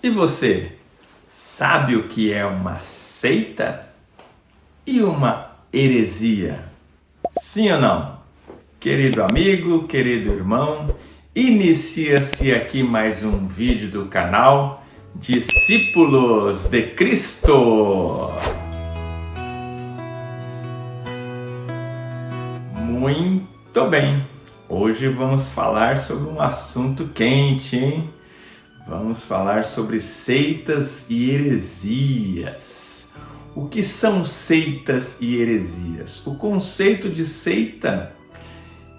E você, sabe o que é uma seita e uma heresia? Sim ou não? Querido amigo, querido irmão, inicia-se aqui mais um vídeo do canal Discípulos de Cristo. Muito bem, hoje vamos falar sobre um assunto quente, hein? Vamos falar sobre seitas e heresias. O que são seitas e heresias? O conceito de seita,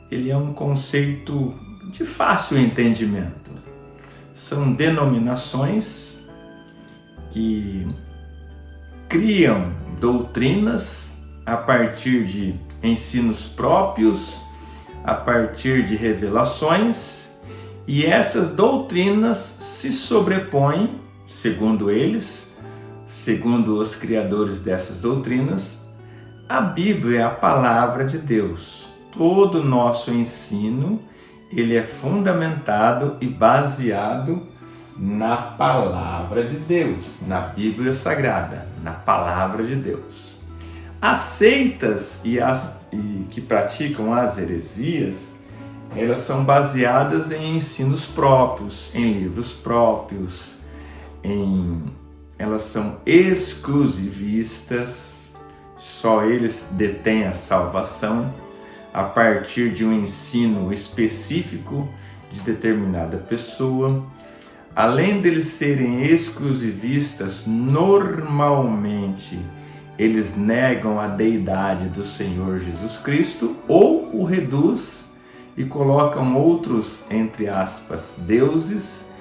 ele é um conceito de fácil entendimento. São denominações que criam doutrinas a partir de ensinos próprios, a partir de revelações, e essas doutrinas se sobrepõem, segundo eles, segundo os criadores dessas doutrinas, à Bíblia, a palavra de Deus. Todo o nosso ensino, ele é fundamentado e baseado na palavra de Deus, na Bíblia Sagrada, na palavra de Deus. As seitas e que praticam as heresias, elas são baseadas em ensinos próprios, em livros próprios, elas são exclusivistas, só eles detêm a salvação a partir de um ensino específico de determinada pessoa. Além deles serem exclusivistas, normalmente eles negam a deidade do Senhor Jesus Cristo ou o reduz e colocam outros, entre aspas, deuses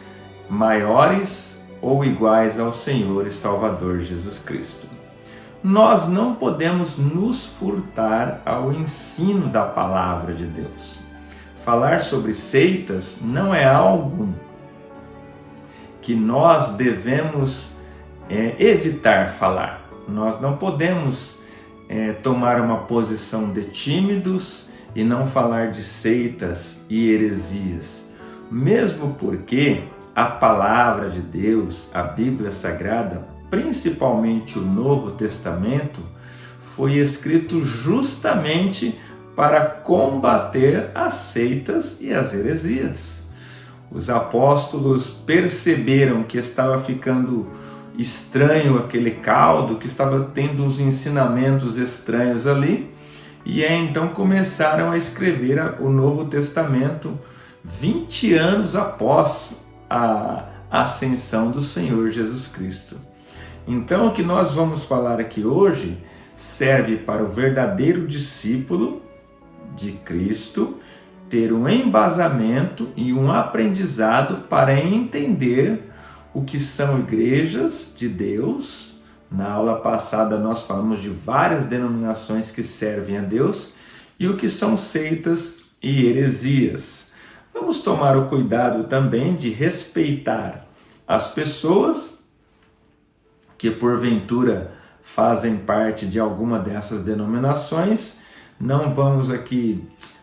maiores ou iguais ao Senhor e Salvador Jesus Cristo. Nós não podemos nos furtar ao ensino da palavra de Deus. Falar sobre seitas não é algo que nós devemos evitar falar. Nós não podemos tomar uma posição de tímidos e não falar de seitas e heresias, mesmo porque a palavra de Deus, a Bíblia Sagrada, principalmente o Novo Testamento, foi escrito justamente para combater as seitas e as heresias. Os apóstolos perceberam que estava ficando estranho aquele caldo, que estava tendo uns ensinamentos estranhos ali, e então começaram a escrever o Novo Testamento 20 anos após a ascensão do Senhor Jesus Cristo. Então, o que nós vamos falar aqui hoje serve para o verdadeiro discípulo de Cristo ter um embasamento e um aprendizado para entender o que são igrejas de Deus. Na aula passada nós falamos de várias denominações que servem a Deus e o que são seitas e heresias. Vamos tomar o cuidado também de respeitar as pessoas que porventura fazem parte de alguma dessas denominações. Não vamos aqui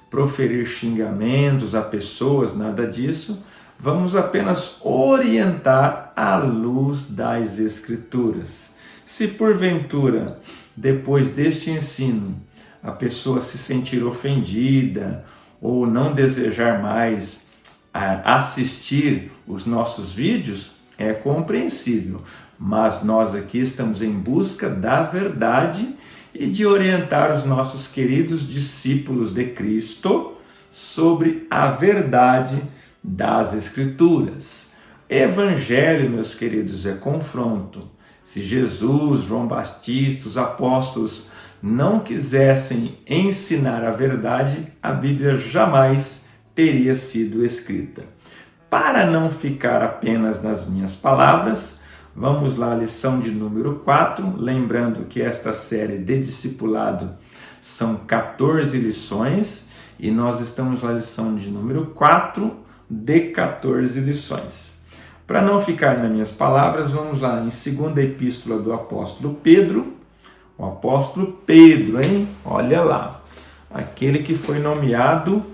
proferir xingamentos a pessoas, nada disso. Vamos apenas orientar à luz das Escrituras. Se porventura, depois deste ensino, a pessoa se sentir ofendida ou não desejar mais assistir os nossos vídeos, é compreensível. Mas nós aqui estamos em busca da verdade e de orientar os nossos queridos discípulos de Cristo sobre a verdade das Escrituras. Evangelho, meus queridos, é confronto. Se Jesus, João Batista, os apóstolos não quisessem ensinar a verdade, a Bíblia jamais teria sido escrita. Para não ficar apenas nas minhas palavras, vamos lá à lição de número 4, lembrando que esta série de discipulado são 14 lições e nós estamos na lição de número 4 de 14 lições. Para não ficar nas minhas palavras, vamos lá em segunda epístola do apóstolo Pedro. O apóstolo Pedro, hein? Olha lá, aquele que foi nomeado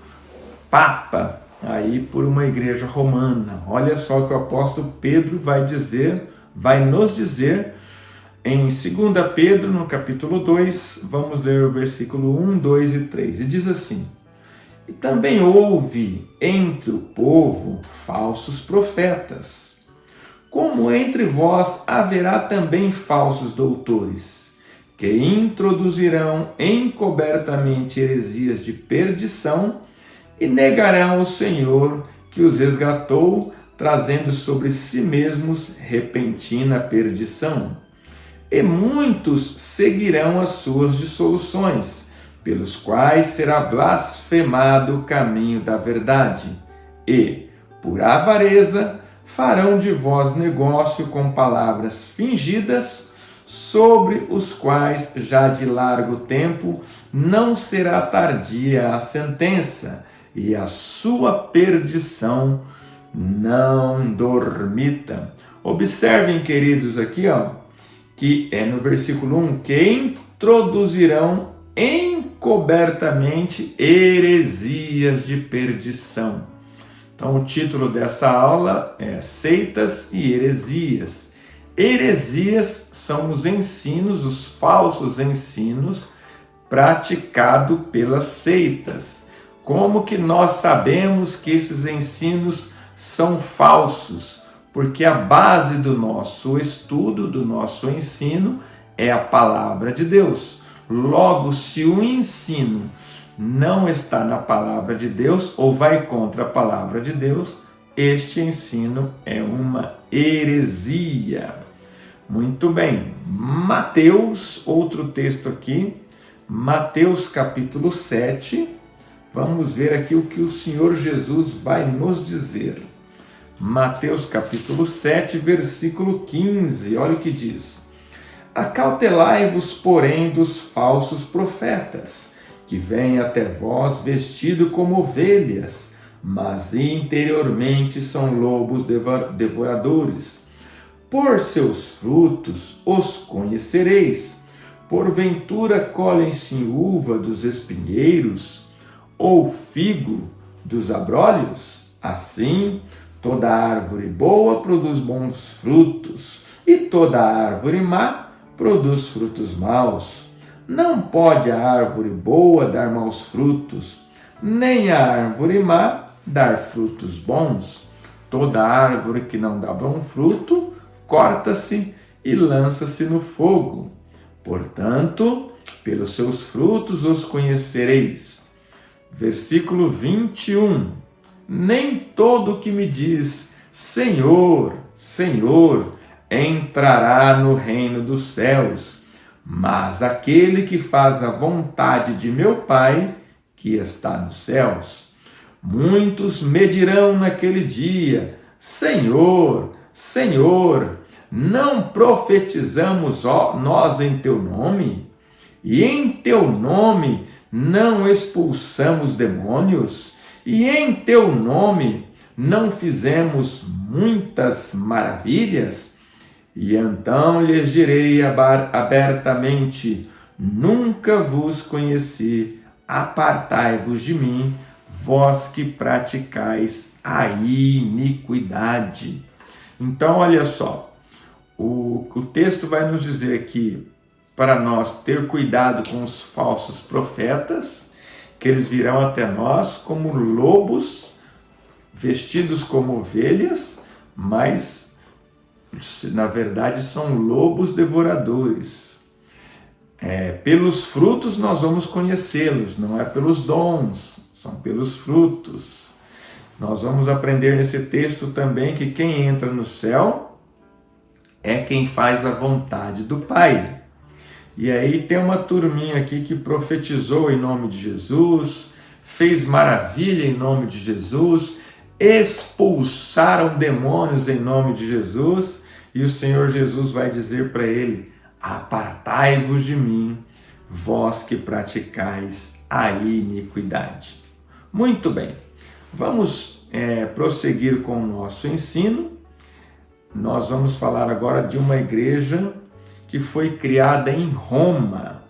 Papa aí por uma igreja romana. Olha só o que o apóstolo Pedro vai nos dizer em 2 Pedro, no capítulo 2, vamos ler o versículo 1, 2 e 3. E diz assim: E também houve entre o povo falsos profetas, como entre vós haverá também falsos doutores, que introduzirão encobertamente heresias de perdição e negarão o Senhor que os resgatou, trazendo sobre si mesmos repentina perdição. E muitos seguirão as suas dissoluções, pelos quais será blasfemado o caminho da verdade. E, por avareza, farão de vós negócio com palavras fingidas, sobre os quais já de largo tempo não será tardia a sentença, e a sua perdição não dormita. Observem, queridos, aqui, que é no versículo 1, que introduzirão encobertamente heresias de perdição. Então, o título dessa aula é Seitas e Heresias. Heresias são os ensinos, os falsos ensinos praticados pelas seitas. Como que nós sabemos que esses ensinos são falsos? Porque a base do nosso estudo, do nosso ensino, é a palavra de Deus. Logo, se o ensino não está na palavra de Deus ou vai contra a palavra de Deus, este ensino é uma heresia. Muito bem. Mateus, outro texto aqui, Mateus capítulo 7. Vamos ver aqui o que o Senhor Jesus vai nos dizer. Mateus capítulo 7, versículo 15, olha o que diz: Acautelai-vos, porém, dos falsos profetas, que vêm até vós vestidos como ovelhas, mas interiormente são lobos devoradores. Por seus frutos os conhecereis. Porventura colhem-se uva dos espinheiros, ou figo dos abrolhos? Assim, toda árvore boa produz bons frutos, e toda árvore má produz frutos maus. Não pode a árvore boa dar maus frutos, nem a árvore má dar frutos bons. Toda árvore que não dá bom fruto, corta-se e lança-se no fogo. Portanto, pelos seus frutos os conhecereis. Versículo 21. Nem todo que me diz, Senhor, Senhor, entrará no reino dos céus, mas aquele que faz a vontade de meu Pai, que está nos céus. Muitos me dirão naquele dia, Senhor, Senhor, não profetizamos nós em teu nome? E em teu nome não expulsamos demônios? E em teu nome não fizemos muitas maravilhas? E então lhes direi abertamente: nunca vos conheci, apartai-vos de mim, vós que praticais a iniquidade. Então, olha só, o texto vai nos dizer aqui para nós ter cuidado com os falsos profetas, que eles virão até nós como lobos, vestidos como ovelhas, mas na verdade são lobos devoradores. Pelos frutos nós vamos conhecê-los, não é pelos dons, são pelos frutos. Nós vamos aprender nesse texto também que quem entra no céu é quem faz a vontade do Pai. E aí tem uma turminha aqui que profetizou em nome de Jesus, fez maravilha em nome de Jesus, expulsaram demônios em nome de Jesus, e o Senhor Jesus vai dizer para ele: apartai-vos de mim, vós que praticais a iniquidade. Muito bem, vamos prosseguir com o nosso ensino. Nós vamos falar agora de uma igreja que foi criada em Roma,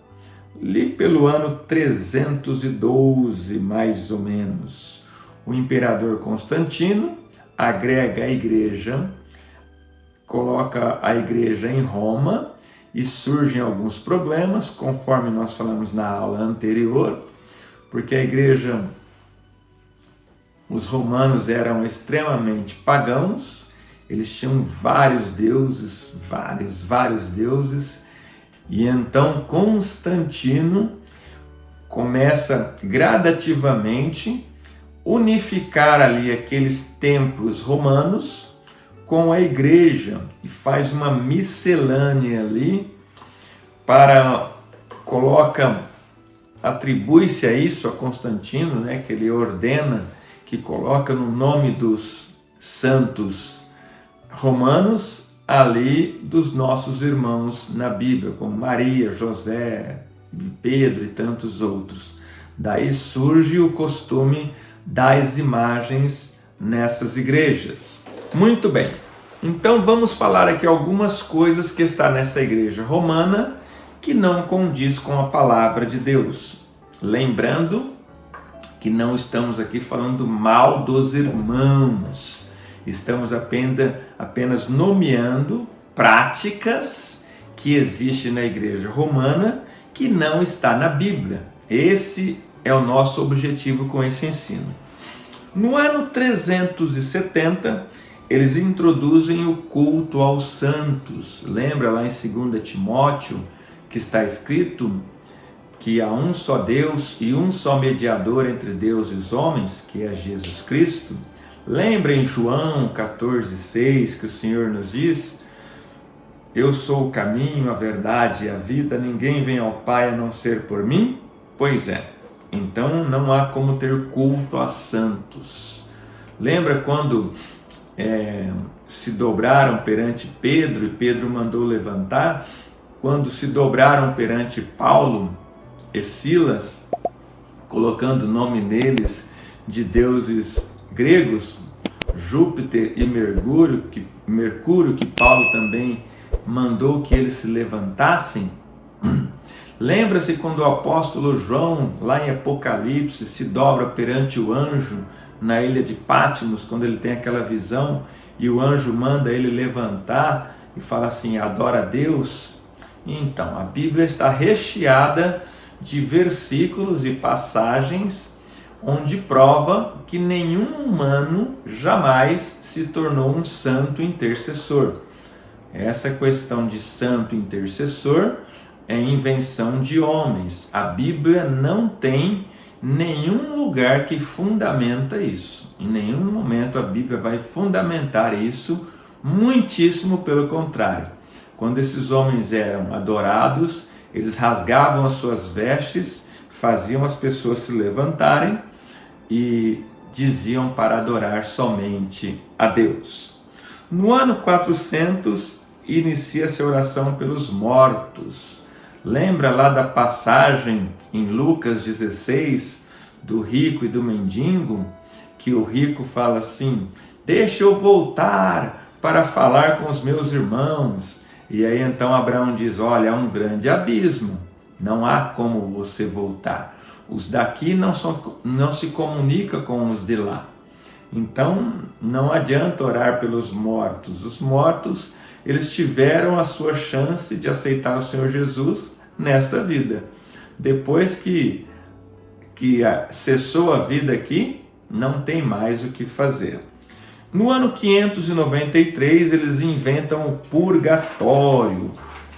ali pelo ano 312, mais ou menos. o imperador Constantino agrega a igreja, coloca a igreja em Roma e surgem alguns problemas, conforme nós falamos na aula anterior, porque a igreja, os romanos eram extremamente pagãos, eles tinham vários deuses, vários deuses, e então Constantino começa gradativamente unificar ali aqueles templos romanos com a igreja e faz uma miscelânea ali atribui-se a isso a Constantino, né, que ele ordena, que coloca no nome dos santos romanos ali dos nossos irmãos na Bíblia, como Maria, José, Pedro e tantos outros. Daí surge o costume das imagens nessas igrejas. Muito bem, então vamos falar aqui algumas coisas que está nessa igreja romana que não condiz com a palavra de Deus. Lembrando que não estamos aqui falando mal dos irmãos, estamos apenas nomeando práticas que existem na igreja romana que não está na Bíblia. Esse é o nosso objetivo com esse ensino. No ano 370, eles introduzem o culto aos santos. Lembra lá em 2 Timóteo que está escrito que há um só Deus e um só mediador entre Deus e os homens, que é Jesus Cristo? Lembra em João 14,6 que o Senhor nos diz: eu sou o caminho, a verdade e a vida, ninguém vem ao Pai a não ser por mim? Pois é, então não há como ter culto a santos. Lembra quando se dobraram perante Pedro e Pedro mandou levantar? Quando se dobraram perante Paulo e Silas, colocando o nome neles de deuses gregos, Júpiter e Mercúrio, que Paulo também mandou que eles se levantassem. Lembra-se quando o apóstolo João, lá em Apocalipse, se dobra perante o anjo na ilha de Patmos, quando ele tem aquela visão e o anjo manda ele levantar e fala assim: adora a Deus? Então, a Bíblia está recheada de versículos e passagens onde prova que nenhum humano jamais se tornou um santo intercessor. Essa questão de santo intercessor é invenção de homens. A Bíblia não tem nenhum lugar que fundamenta isso. Em nenhum momento a Bíblia vai fundamentar isso, muitíssimo pelo contrário. Quando esses homens eram adorados, eles rasgavam as suas vestes, faziam as pessoas se levantarem e diziam para adorar somente a Deus. No ano 400, inicia-se a oração pelos mortos. Lembra lá da passagem em Lucas 16, do rico e do mendigo, que o rico fala assim: deixa eu voltar para falar com os meus irmãos. E aí então Abraão diz: olha, é um grande abismo, não há como você voltar. Os daqui não se comunicam com os de lá. Então não adianta orar pelos mortos. Os mortos, eles tiveram a sua chance de aceitar o Senhor Jesus nesta vida. Depois que cessou a vida aqui, não tem mais o que fazer. No ano 593, eles inventam o purgatório.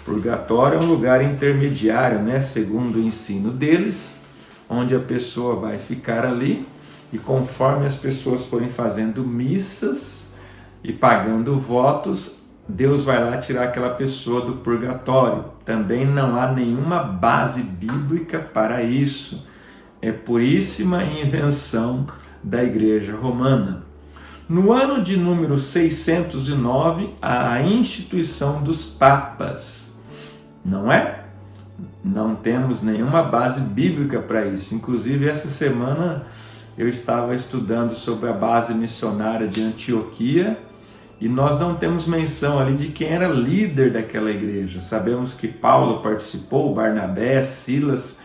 Purgatório é um lugar intermediário, né, segundo o ensino deles, onde a pessoa vai ficar ali e conforme as pessoas forem fazendo missas e pagando votos, Deus vai lá tirar aquela pessoa do purgatório. Também não há nenhuma base bíblica para isso. É puríssima invenção da Igreja Romana. No ano de número 609, a instituição dos papas. Não é? Não temos nenhuma base bíblica para isso. Inclusive, essa semana eu estava estudando sobre a base missionária de Antioquia e nós não temos menção ali de quem era líder daquela igreja. Sabemos que Paulo participou, Barnabé, Silas,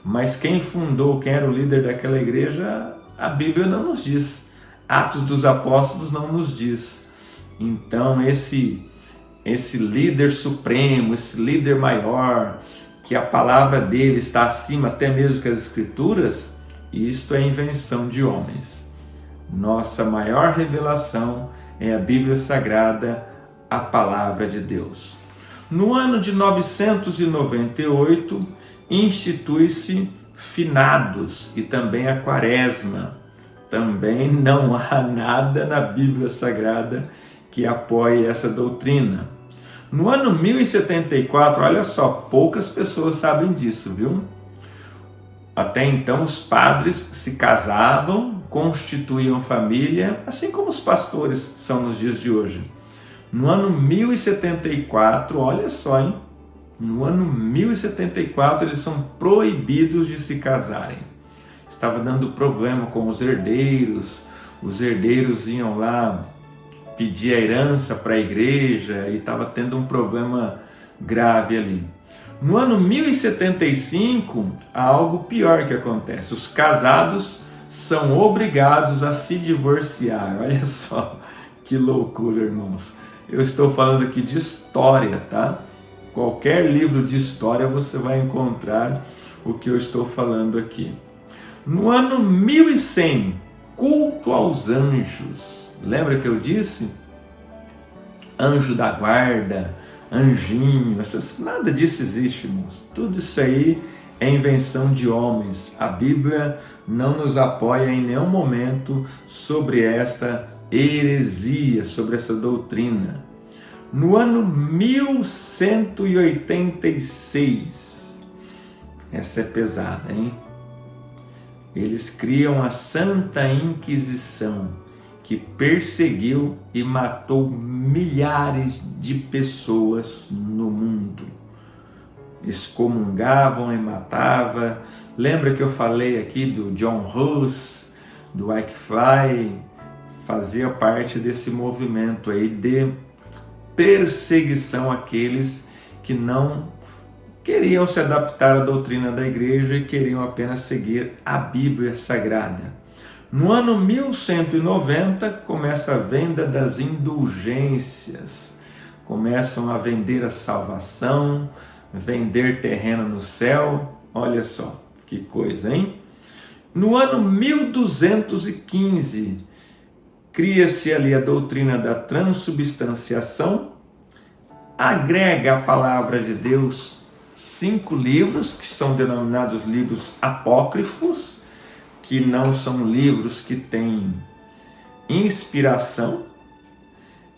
mas quem fundou, quem era o líder daquela igreja, A Bíblia não nos diz. Atos dos Apóstolos não nos diz. Então esse líder supremo, esse líder maior, que a palavra dele está acima até mesmo que as Escrituras, isto é invenção de homens. Nossa maior revelação é a Bíblia Sagrada, a palavra de Deus. No ano de 998, institui-se finados e também a quaresma. Também não há nada na Bíblia Sagrada que apoie essa doutrina. No ano 1074, olha só, poucas pessoas sabem disso, viu? Até então os padres se casavam, constituíam família, assim como os pastores são nos dias de hoje. No ano 1074, olha só, hein? No ano 1074 eles são proibidos de se casarem. Estava dando problema com os herdeiros iam lá pedir a herança para a igreja e estava tendo um problema grave ali. No ano 1075, há algo pior que acontece. Os casados são obrigados a se divorciar. Olha só que loucura, irmãos. Eu estou falando aqui de história, tá? Qualquer livro de história você vai encontrar o que eu estou falando aqui. No ano 1100, culto aos anjos. Lembra que eu disse? Anjo da guarda, anjinho, nada disso existe, irmãos. Tudo isso aí é invenção de homens. A Bíblia não nos apoia em nenhum momento sobre esta heresia, sobre essa doutrina. No ano 1186, essa é pesada, hein? Eles criam a Santa Inquisição, que perseguiu e matou milhares de pessoas no mundo. Excomungavam e matavam. Lembra que eu falei aqui do John Hus, do Wycliffe? Fazia parte desse movimento aí de perseguição àqueles que não queriam se adaptar à doutrina da igreja e queriam apenas seguir a Bíblia Sagrada. No ano 1190 começa a venda das indulgências, começam a vender a salvação, vender terreno no céu. Olha só que coisa, hein? No ano 1215 cria-se ali a doutrina da transubstanciação, agrega a palavra de Deus 5 livros, que são denominados livros apócrifos, que não são livros que têm inspiração,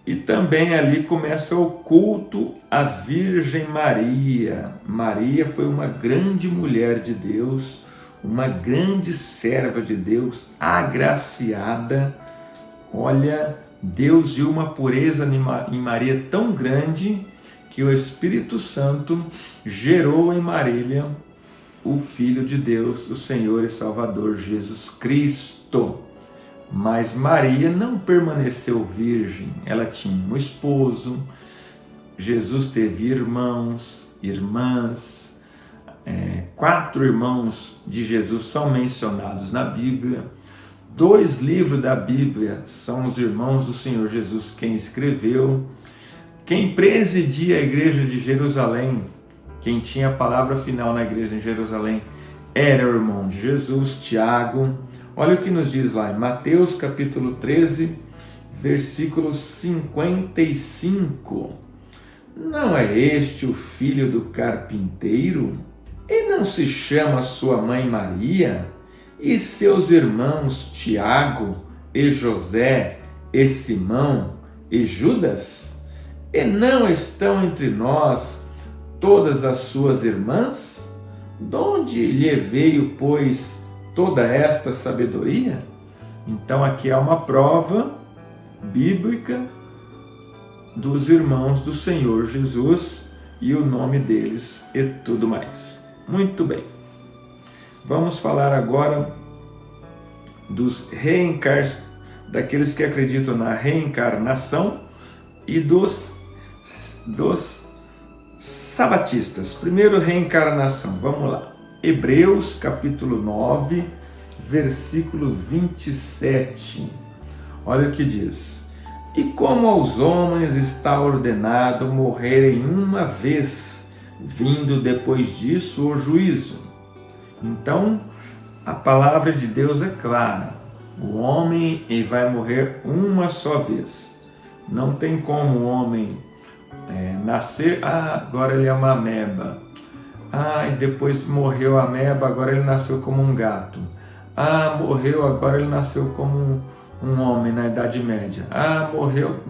e também ali começa o culto à Virgem Maria. Maria foi uma grande mulher de Deus, uma grande serva de Deus, agraciada. Olha, Deus viu uma pureza em Maria tão grande que o Espírito Santo gerou em Maria o Filho de Deus, o Senhor e Salvador Jesus Cristo. Mas Maria não permaneceu virgem, ela tinha um esposo. Jesus teve irmãos, irmãs, 4 irmãos de Jesus são mencionados na Bíblia. 2 livros da Bíblia são os irmãos do Senhor Jesus quem escreveu. Quem presidia a igreja de Jerusalém, quem tinha a palavra final na igreja em Jerusalém, era o irmão de Jesus, Tiago. Olha o que nos diz lá em Mateus capítulo 13, versículo 55. Não é este o filho do carpinteiro? E não se chama sua mãe Maria? E seus irmãos Tiago, e José, e Simão, e Judas? E não estão entre nós todas as suas irmãs? De onde lhe veio, pois, toda esta sabedoria? Então aqui há uma prova bíblica dos irmãos do Senhor Jesus e o nome deles e tudo mais. Muito bem. Vamos falar agora dos daqueles que acreditam na reencarnação e dos sabatistas. Primeiro, reencarnação. Vamos lá. Hebreus capítulo 9, versículo 27. Olha o que diz: e como aos homens está ordenado morrerem uma vez, vindo depois disso o juízo. Então, a palavra de Deus é clara. O homem vai morrer uma só vez. Não tem como o homem nascer, agora ele é uma ameba. E depois morreu a ameba, agora ele nasceu como um gato. Morreu, agora ele nasceu como um homem na Idade Média. Morreu.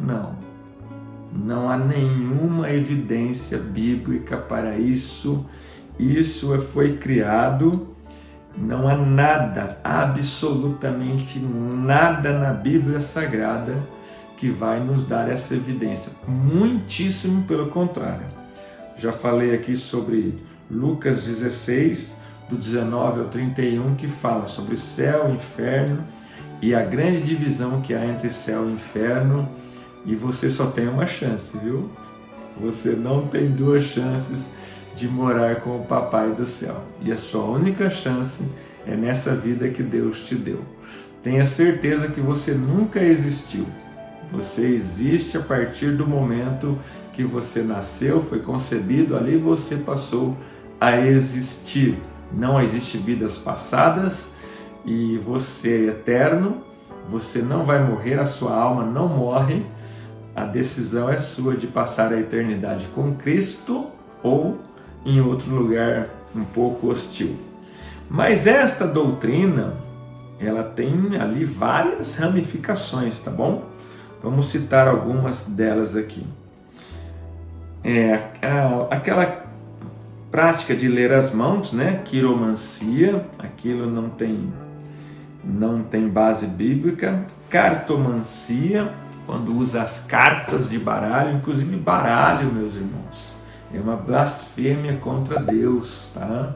Não há nenhuma evidência bíblica para isso. Isso foi criado. Não há nada, absolutamente nada na Bíblia Sagrada que vai nos dar essa evidência. Muitíssimo pelo contrário. Já falei aqui sobre Lucas 16, do 19 ao 31, que fala sobre céu e inferno e a grande divisão que há entre céu e inferno, e você só tem uma chance, viu? Você não tem duas chances de morar com o Papai do Céu. E a sua única chance é nessa vida que Deus te deu. Tenha certeza que você nunca existiu. Você existe a partir do momento que você nasceu, foi concebido, ali você passou a existir. Não existe vidas passadas e você é eterno. Você não vai morrer, a sua alma não morre. A decisão é sua de passar a eternidade com Cristo ou em outro lugar um pouco hostil. Mas esta doutrina, ela tem ali várias ramificações, tá bom? Vamos citar algumas delas aqui. Aquela prática de ler as mãos, né? Quiromancia, aquilo não tem base bíblica. Cartomancia, quando usa as cartas de baralho, inclusive baralho, meus irmãos, é uma blasfêmia contra Deus, tá?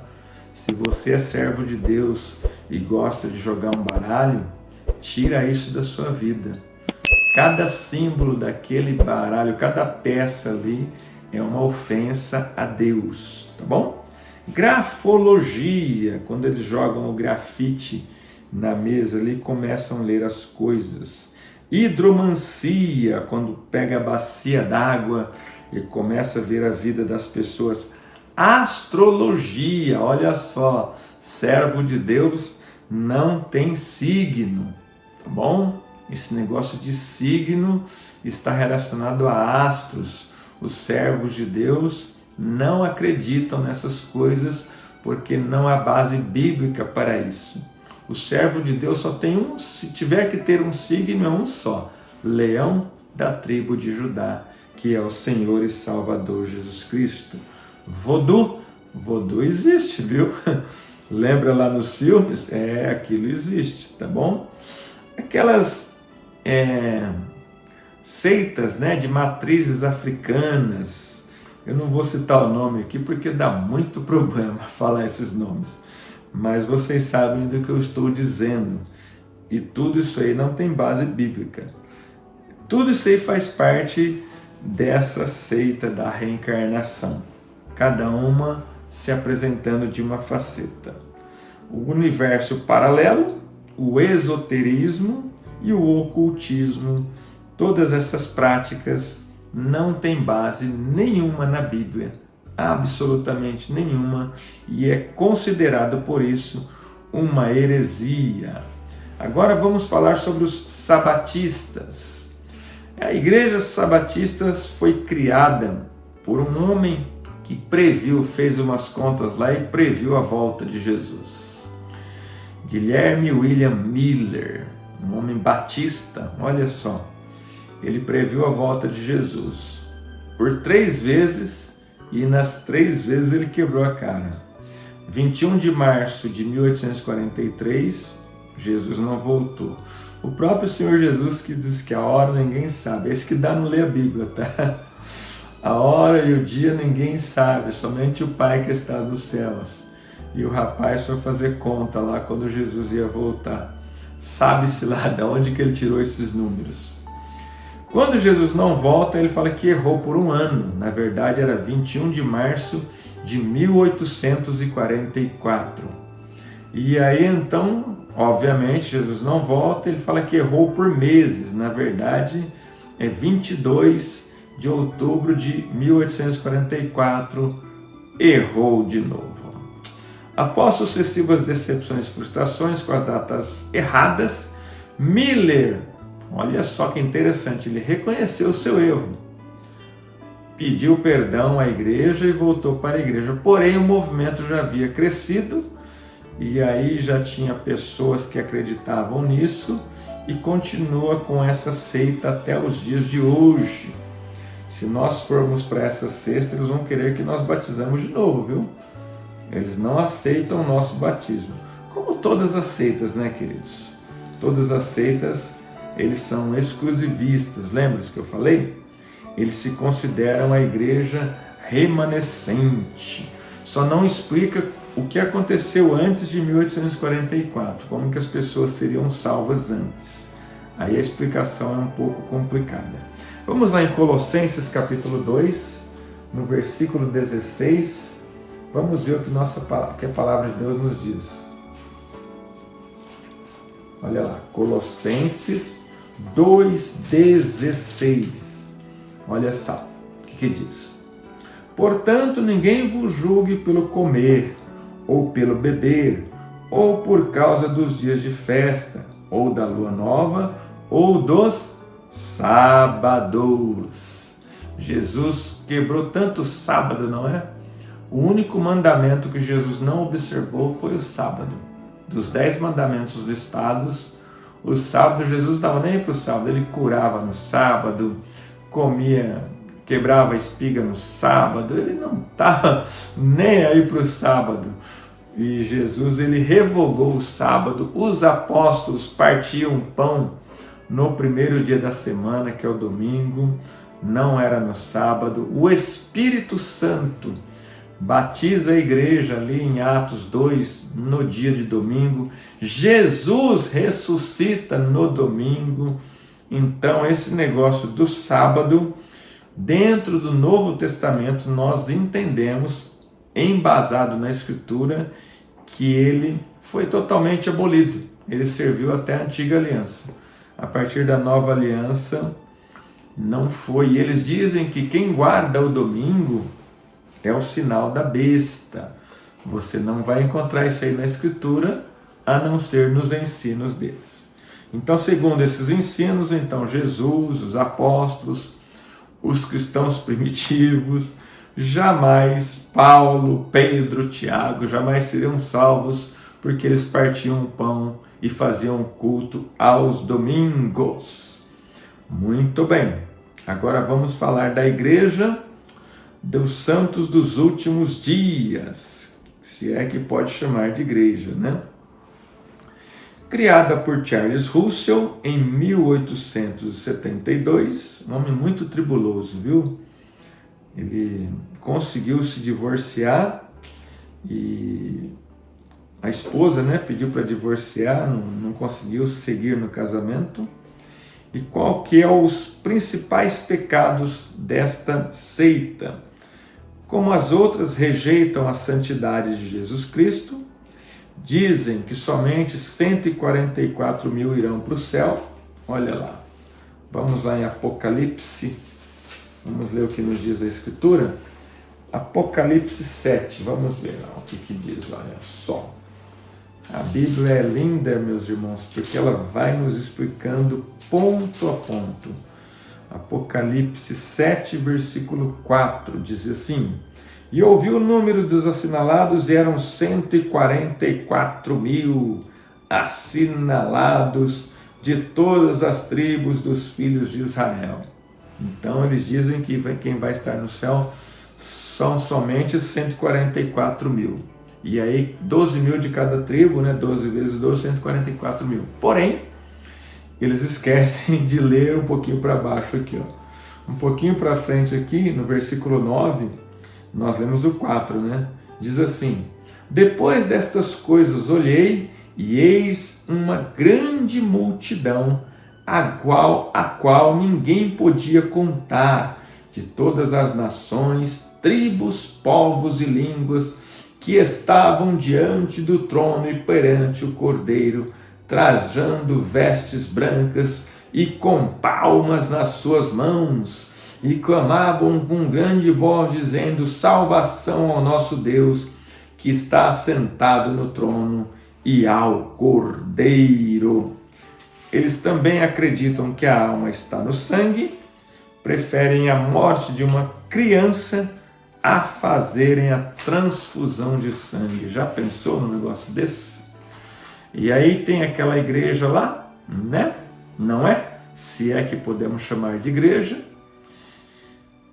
Se você é servo de Deus e gosta de jogar um baralho, tira isso da sua vida. Cada símbolo daquele baralho, cada peça ali é uma ofensa a Deus, tá bom? Grafologia, quando eles jogam o grafite na mesa ali, começam a ler as coisas. Hidromancia, quando pega a bacia d'água e começa a ver a vida das pessoas. Astrologia, olha só, servo de Deus não tem signo, tá bom? Esse negócio de signo está relacionado a astros. Os servos de Deus não acreditam nessas coisas porque não há base bíblica para isso. O servo de Deus só tem um, se tiver que ter um signo, é um só: Leão da tribo de Judá, que é o Senhor e Salvador Jesus Cristo. Voodoo existe, viu? Lembra lá nos filmes? Aquilo existe, tá bom? Aquelas seitas, né, de matrizes africanas, eu não vou citar o nome aqui porque dá muito problema falar esses nomes, mas vocês sabem do que eu estou dizendo, e tudo isso aí não tem base bíblica. Tudo isso aí faz parte dessa seita da reencarnação, cada uma se apresentando de uma faceta. O universo paralelo, o esoterismo e o ocultismo, todas essas práticas não têm base nenhuma na Bíblia, absolutamente nenhuma, e é considerado por isso uma heresia. Agora vamos falar sobre os sabatistas. A igreja sabatista foi criada por um homem que previu, fez umas contas lá e previu a volta de Jesus. Guilherme William Miller, um homem batista, olha só, ele previu a volta de Jesus por 3 vezes e nas 3 vezes ele quebrou a cara. 21 de março de 1843, Jesus não voltou. O próprio Senhor Jesus que diz que a hora ninguém sabe, esse que dá não lê a Bíblia, tá? A hora e o dia ninguém sabe, somente o Pai que está nos céus. E o rapaz foi fazer conta lá quando Jesus ia voltar. Sabe-se lá de onde que ele tirou esses números. Quando Jesus não volta, ele fala que errou por 1 ano. Na verdade, era 21 de março de 1844. E aí então, obviamente, Jesus não volta, ele fala que errou por meses. Na verdade, é 22 de outubro de 1844, errou de novo. Após sucessivas decepções e frustrações com as datas erradas, Miller, olha só que interessante, ele reconheceu o seu erro, pediu perdão à igreja e voltou para a igreja. Porém, o movimento já havia crescido e aí já tinha pessoas que acreditavam nisso e continua com essa seita até os dias de hoje. Se nós formos para essa sexta, eles vão querer que nós batizamos de novo, viu? Eles não aceitam o nosso batismo. Como todas as seitas, né, queridos? Todas as seitas, eles são exclusivistas. Lembra-se que eu falei? Eles se consideram a igreja remanescente. Só não explica o que aconteceu antes de 1844, como que as pessoas seriam salvas antes. Aí a explicação é um pouco complicada. Vamos lá em Colossenses capítulo 2, no versículo 16, vamos ver o que a palavra de Deus nos diz. Olha lá, Colossenses 2,16. Olha só, o que diz? Portanto, ninguém vos julgue pelo comer, ou pelo beber, ou por causa dos dias de festa, ou da lua nova, ou dos sábados. Jesus quebrou tanto o sábado, não é? O único mandamento que Jesus não observou foi o sábado. Dos 10 mandamentos listados, o sábado, Jesus não estava nem para o sábado, ele curava no sábado, comia, quebrava a espiga no sábado, ele não estava nem aí para o sábado. E Jesus, ele revogou o sábado. Os apóstolos partiam pão no primeiro dia da semana, que é o domingo, não era no sábado. O Espírito Santo batiza a igreja ali em Atos 2, no dia de domingo. Jesus ressuscita no domingo. Então, esse negócio do sábado, dentro do Novo Testamento, nós entendemos, embasado na Escritura, que ele foi totalmente abolido. Ele serviu até a antiga aliança. A partir da nova aliança, não foi. E eles dizem que quem guarda o domingo é o sinal da besta. Você não vai encontrar isso aí na Escritura, a não ser nos ensinos deles. Então, segundo esses ensinos, então Jesus, os apóstolos, os cristãos primitivos, jamais Paulo, Pedro, Tiago, jamais seriam salvos, porque eles partiam o pão e faziam culto aos domingos. Muito bem, agora vamos falar da igreja dos santos dos últimos dias, se é que pode chamar de igreja, né? Criada por Charles Russell em 1872, nome muito tribuloso, viu? Ele conseguiu se divorciar e a esposa, né, pediu para divorciar, não conseguiu seguir no casamento. E qual que é os principais pecados desta seita? Como as outras rejeitam a santidade de Jesus Cristo, dizem que somente 144 mil irão para o céu. Olha lá, vamos lá em Apocalipse, vamos ler o que nos diz a Escritura. Apocalipse 7, vamos ver lá o que diz, olha só. A Bíblia é linda, meus irmãos, porque ela vai nos explicando ponto a ponto. Apocalipse 7, versículo 4, diz assim: E ouvi o número dos assinalados, e eram 144 mil assinalados de todas as tribos dos filhos de Israel. Então eles dizem que quem vai estar no céu são somente 144 mil. E aí 12 mil de cada tribo, né? 12 vezes 12, 144 mil. Porém, eles esquecem de ler um pouquinho para baixo aqui, ó. Um pouquinho para frente aqui, no versículo 9, nós lemos o 4, né? Diz assim: Depois destas coisas olhei, e eis uma grande multidão, a qual ninguém podia contar, de todas as nações, tribos, povos e línguas, que estavam diante do trono e perante o Cordeiro, trajando vestes brancas e com palmas nas suas mãos, e clamavam com grande voz, dizendo: salvação ao nosso Deus, que está assentado no trono, e ao Cordeiro. Eles também acreditam que a alma está no sangue, preferem a morte de uma criança a fazerem a transfusão de sangue. Já pensou num negócio desse? E aí tem aquela igreja lá, né? Não é? Se é que podemos chamar de igreja,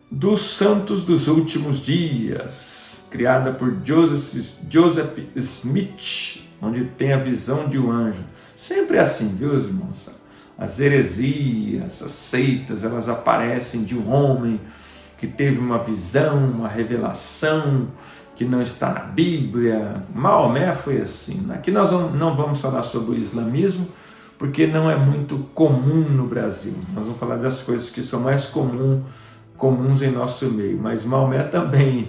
dos santos dos últimos dias, criada por Joseph Smith, onde tem a visão de um anjo. Sempre é assim, viu, irmãos? As heresias, as seitas, elas aparecem de um homem que teve uma visão, uma revelação que não está na Bíblia. Maomé foi assim. Aqui nós não vamos falar sobre o islamismo, porque não é muito comum no Brasil. Nós vamos falar das coisas que são mais comuns em nosso meio. Mas Maomé também,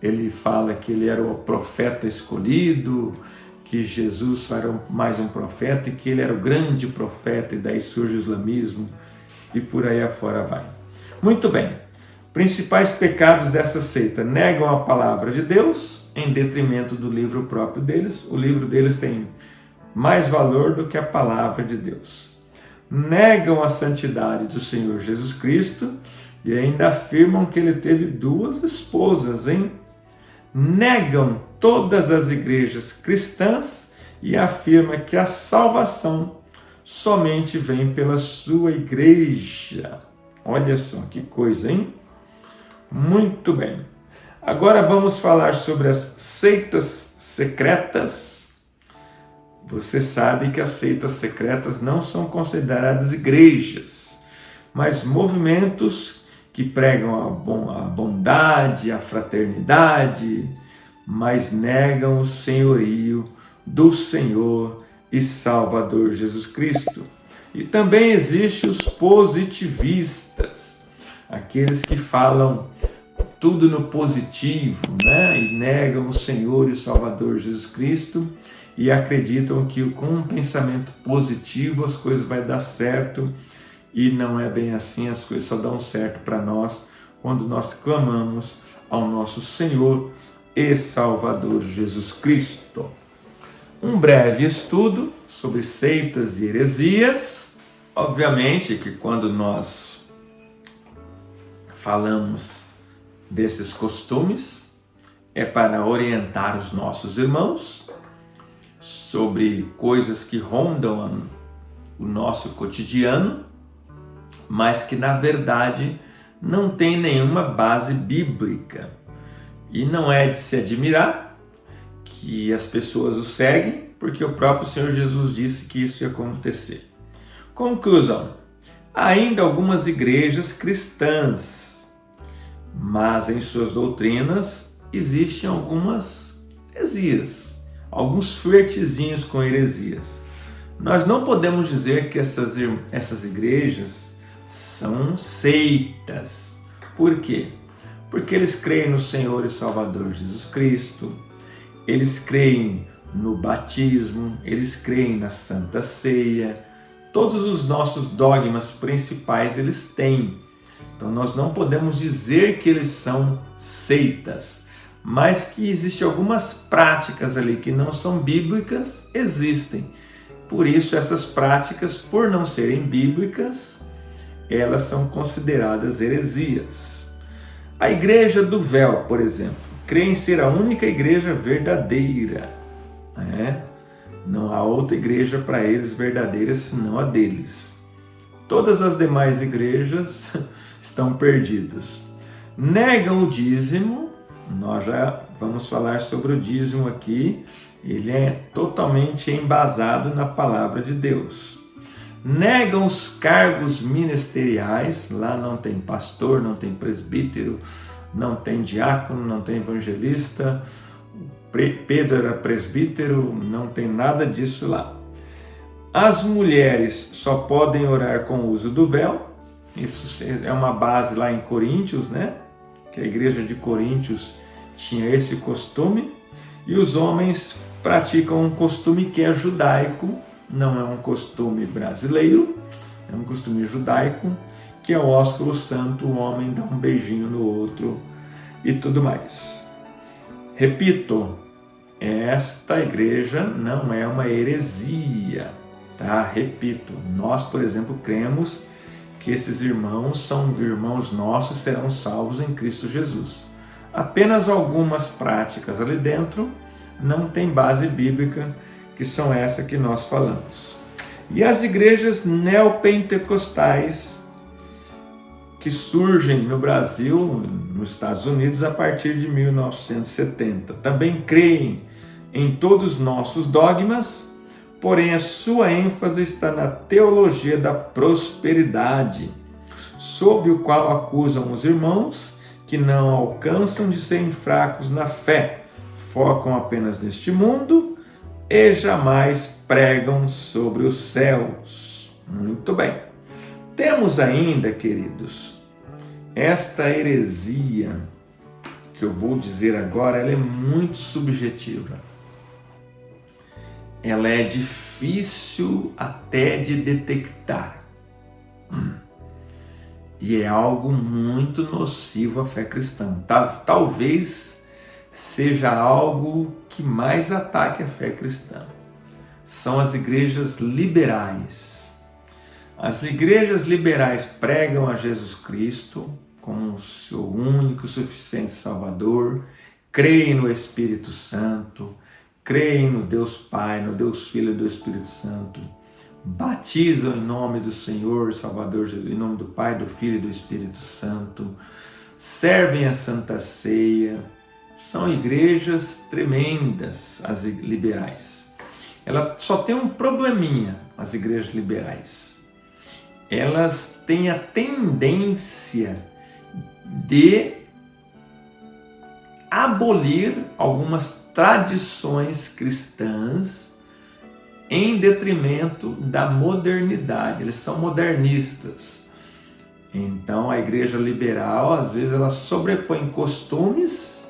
ele fala que ele era o profeta escolhido, que Jesus era mais um profeta e que ele era o grande profeta, e daí surge o islamismo e por aí afora vai. Muito bem. Principais pecados dessa seita: negam a palavra de Deus em detrimento do livro próprio deles. O livro deles tem mais valor do que a palavra de Deus. Negam a santidade do Senhor Jesus Cristo e ainda afirmam que ele teve 2 esposas, hein? Negam todas as igrejas cristãs e afirma que a salvação somente vem pela sua igreja. Olha só que coisa, hein? Muito bem. Agora vamos falar sobre as seitas secretas. Você sabe que as seitas secretas não são consideradas igrejas, mas movimentos que pregam a bondade, a fraternidade, mas negam o senhorio do Senhor e Salvador Jesus Cristo. E também existem os positivistas, aqueles que falam tudo no positivo, né? E negam o Senhor e o Salvador Jesus Cristo e acreditam que com um pensamento positivo as coisas vão dar certo. E não é bem assim, as coisas só dão certo para nós quando nós clamamos ao nosso Senhor e Salvador Jesus Cristo. Um breve estudo sobre seitas e heresias. Obviamente que quando nós falamos desses costumes, é para orientar os nossos irmãos sobre coisas que rondam o nosso cotidiano, mas que na verdade não tem nenhuma base bíblica. E não é de se admirar que as pessoas o seguem, porque o próprio Senhor Jesus disse que isso ia acontecer. Conclusão: ainda algumas igrejas cristãs, mas em suas doutrinas existem algumas heresias, alguns flertezinhos com heresias. Nós não podemos dizer que essas igrejas são seitas. Por quê? Porque eles creem no Senhor e Salvador Jesus Cristo, eles creem no batismo, eles creem na Santa Ceia, todos os nossos dogmas principais eles têm. Então nós não podemos dizer que eles são seitas, mas que existem algumas práticas ali que não são bíblicas, existem. Por isso essas práticas, por não serem bíblicas, elas são consideradas heresias. A Igreja do Véu, por exemplo, crê em ser a única igreja verdadeira. Não há outra igreja para eles verdadeira senão a deles. Todas as demais igrejas estão perdidas. Negam o dízimo. Nós já vamos falar sobre o dízimo aqui. Ele é totalmente embasado na palavra de Deus. Negam os cargos ministeriais. Lá não tem pastor, não tem presbítero, não tem diácono, não tem evangelista. Pedro era presbítero, não tem nada disso lá. As mulheres só podem orar com o uso do véu. Isso é uma base lá em Coríntios, né? Que a igreja de Coríntios tinha esse costume, e os homens praticam um costume que é judaico, não é um costume brasileiro, é um costume judaico, que é o ósculo santo, o homem dá um beijinho no outro e tudo mais. Repito, esta igreja não é uma heresia, tá? Repito, nós, por exemplo, cremos que esses irmãos são irmãos nossos, serão salvos em Cristo Jesus. Apenas algumas práticas ali dentro não tem base bíblica, que são essas que nós falamos. E as igrejas neopentecostais que surgem no Brasil, nos Estados Unidos, a partir de 1970. Também creem em todos os nossos dogmas, porém a sua ênfase está na teologia da prosperidade, sob o qual acusam os irmãos que não alcançam de serem fracos na fé, focam apenas neste mundo e jamais pregam sobre os céus. Muito bem. Temos ainda, queridos, esta heresia que eu vou dizer agora, ela é muito subjetiva. Ela é difícil até de detectar. E é algo muito nocivo à fé cristã. Talvez seja algo que mais ataque a fé cristã. São as igrejas liberais. As igrejas liberais pregam a Jesus Cristo como o seu único e suficiente Salvador, creem no Espírito Santo, creem no Deus Pai, no Deus Filho e do Espírito Santo, batizam em nome do Senhor Salvador Jesus, em nome do Pai, do Filho e do Espírito Santo, servem a Santa Ceia. São igrejas tremendas, as liberais. Ela só tem um probleminha, as igrejas liberais. Elas têm a tendência de abolir algumas tradições cristãs em detrimento da modernidade. Eles são modernistas. Então a igreja liberal, às vezes, ela sobrepõe costumes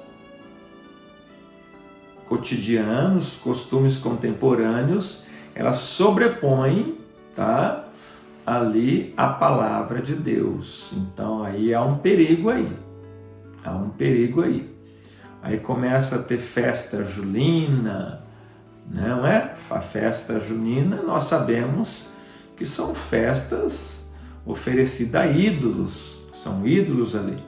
cotidianos, costumes contemporâneos, ela sobrepõe, tá, ali a palavra de Deus. Então aí há um perigo aí. Há um perigo aí. Aí começa a ter festa julina, não é? A festa junina, nós sabemos que são festas oferecidas a ídolos, são ídolos ali.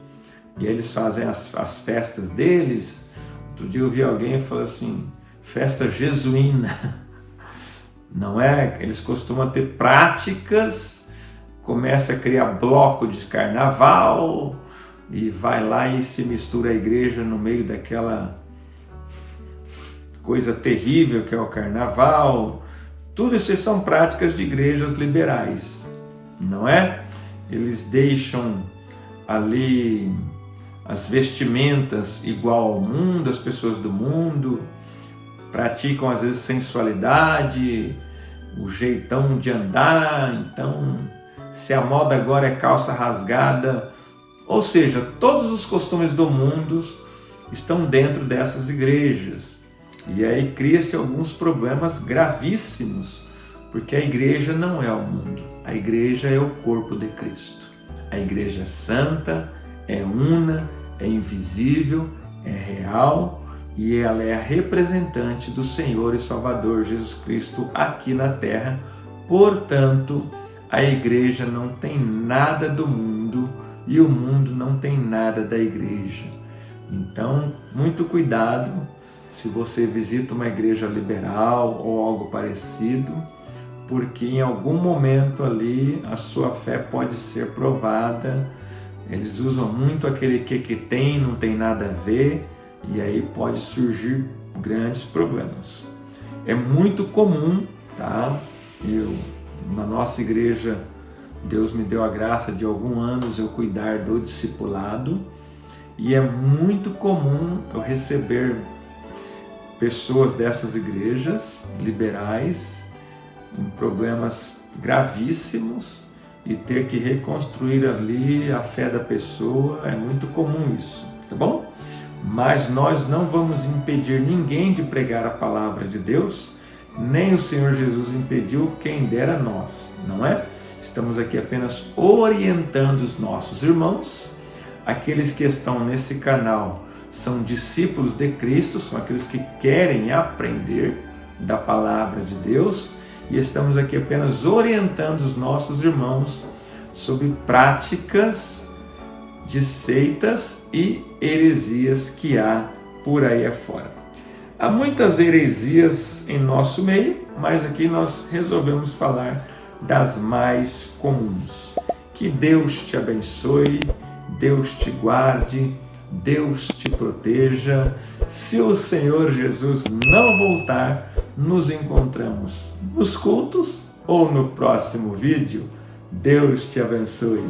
E eles fazem as festas deles. Outro dia eu vi alguém falando assim, festa jesuína. Não é? Eles costumam ter práticas, começa a criar bloco de carnaval e vai lá e se mistura a igreja no meio daquela coisa terrível que é o carnaval. Tudo isso são práticas de igrejas liberais, não é? Eles deixam ali as vestimentas igual ao mundo, as pessoas do mundo, praticam às vezes sensualidade, o jeitão de andar. Então, se a moda agora é calça rasgada, ou seja, todos os costumes do mundo estão dentro dessas igrejas. E aí cria-se alguns problemas gravíssimos, porque a igreja não é o mundo, a igreja é o corpo de Cristo. A igreja é santa, é una, é invisível, é real, e ela é a representante do Senhor e Salvador Jesus Cristo aqui na terra. Portanto, a igreja não tem nada do mundo e o mundo não tem nada da igreja. Então, muito cuidado se você visita uma igreja liberal ou algo parecido, porque em algum momento ali a sua fé pode ser provada. Eles usam muito aquele que tem, não tem nada a ver, e aí pode surgir grandes problemas. É muito comum, tá? Na nossa igreja, Deus me deu a graça de alguns anos eu cuidar do discipulado, e é muito comum eu receber pessoas dessas igrejas liberais em problemas gravíssimos e ter que reconstruir ali a fé da pessoa. É muito comum isso, tá bom? mas nós não vamos impedir ninguém de pregar a palavra de Deus, nem o Senhor Jesus impediu, quem dera nós, não é? Estamos aqui apenas orientando os nossos irmãos, aqueles que estão nesse canal são discípulos de Cristo, são aqueles que querem aprender da palavra de Deus, e estamos aqui apenas orientando os nossos irmãos sobre práticas de seitas e heresias que há por aí afora. Há muitas heresias em nosso meio, mas aqui nós resolvemos falar das mais comuns. Que Deus te abençoe, Deus te guarde, Deus te proteja. Se o Senhor Jesus não voltar, nos encontramos nos cultos ou no próximo vídeo. Deus te abençoe.